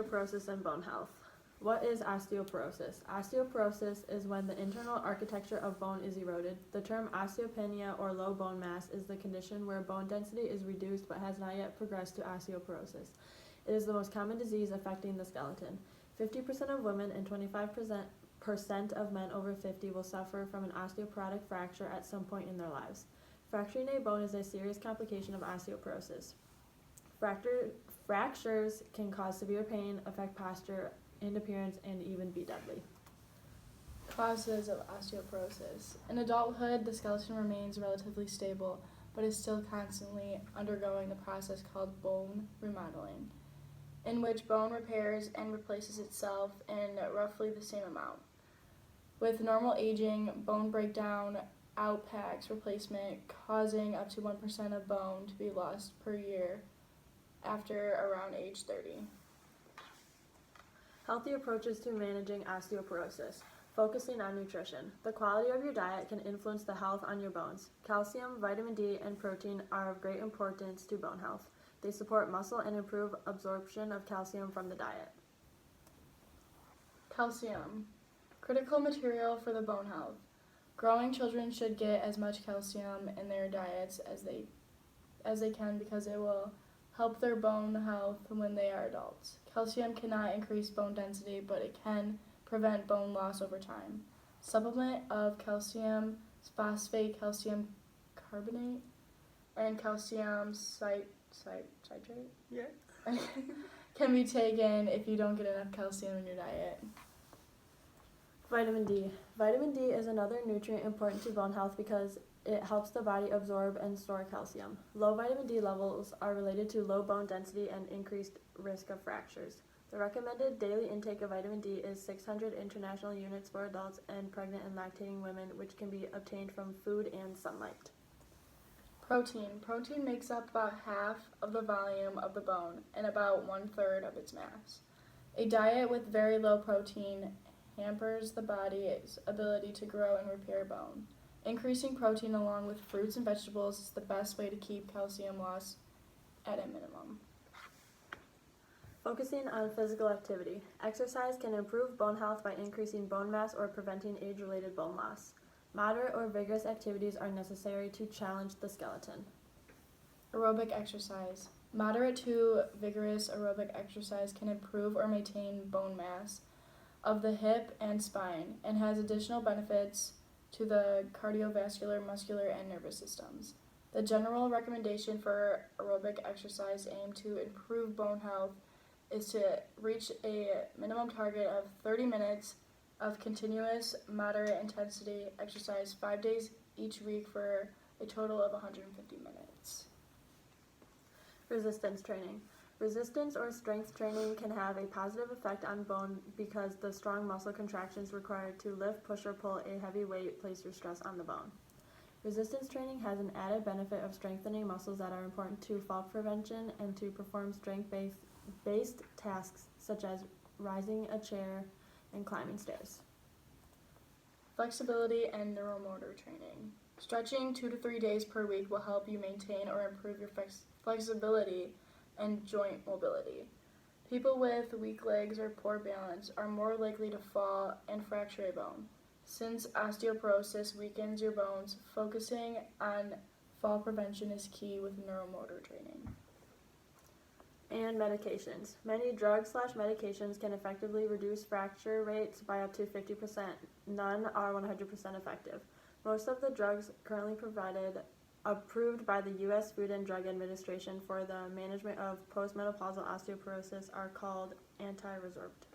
Osteoporosis and bone health. What is osteoporosis? Osteoporosis is when the internal architecture of bone is eroded. The term osteopenia or low bone mass is the condition where bone density is reduced but has not yet progressed to osteoporosis. It is the most common disease affecting the skeleton. 50% of women and 25% of men over 50 will suffer from an osteoporotic fracture at some point in their lives. Fracturing a bone is a serious complication of osteoporosis. Fractures can cause severe pain, affect posture and appearance, and even be deadly. Causes of osteoporosis. In adulthood, the skeleton remains relatively stable, but is still constantly undergoing the process called bone remodeling, in which bone repairs and replaces itself in roughly the same amount. With normal aging, bone breakdown outpacks replacement, causing up to 1% of bone to be lost per year after around age 30. Healthy approaches to managing osteoporosis. Focusing on nutrition. The quality of your diet can influence the health on your bones. Calcium, vitamin D, and protein are of great importance to bone health. They support muscle and improve absorption of calcium from the diet. Calcium. Critical material for the bone health. Growing children should get as much calcium in their diets as they can because it will help their bone health when they are adults. Calcium cannot increase bone density, but it can prevent bone loss over time. Supplement of calcium phosphate, calcium carbonate, and calcium citrate can be taken if you don't get enough calcium in your diet. Vitamin D. Vitamin D is another nutrient important to bone health because it helps the body absorb and store calcium. Low vitamin D levels are related to low bone density and increased risk of fractures. The recommended daily intake of vitamin D is 600 international units for adults and pregnant and lactating women, which can be obtained from food and sunlight. Protein. Protein makes up about half of the volume of the bone and about 1/3 of its mass. A diet with very low protein hampers the body's ability to grow and repair bone. Increasing protein along with fruits and vegetables is the best way to keep calcium loss at a minimum. Focusing on physical activity. Exercise can improve bone health by increasing bone mass or preventing age-related bone loss. Moderate or vigorous activities are necessary to challenge the skeleton. Aerobic exercise. Moderate to vigorous aerobic exercise can improve or maintain bone mass of the hip and spine and has additional benefits to the cardiovascular, muscular, and nervous systems. The general recommendation for aerobic exercise aimed to improve bone health is to reach a minimum target of 30 minutes of continuous moderate intensity exercise 5 days each week for a total of 150 minutes. Resistance training. Resistance or strength training can have a positive effect on bone because the strong muscle contractions required to lift, push, or pull a heavy weight place your stress on the bone. Resistance training has an added benefit of strengthening muscles that are important to fall prevention and to perform strength-based tasks such as rising a chair and climbing stairs. Flexibility and neuromotor training. Stretching 2 to 3 days per week will help you maintain or improve your flexibility and joint mobility. People with weak legs or poor balance are more likely to fall and fracture a bone. Since osteoporosis weakens your bones, focusing on fall prevention is key with neuromotor training. And medications. Many drugs/medications can effectively reduce fracture rates by up to 50%. None are 100% effective. Most of the drugs currently approved by the U.S. Food and Drug Administration for the management of postmenopausal osteoporosis are called anti-resorptive.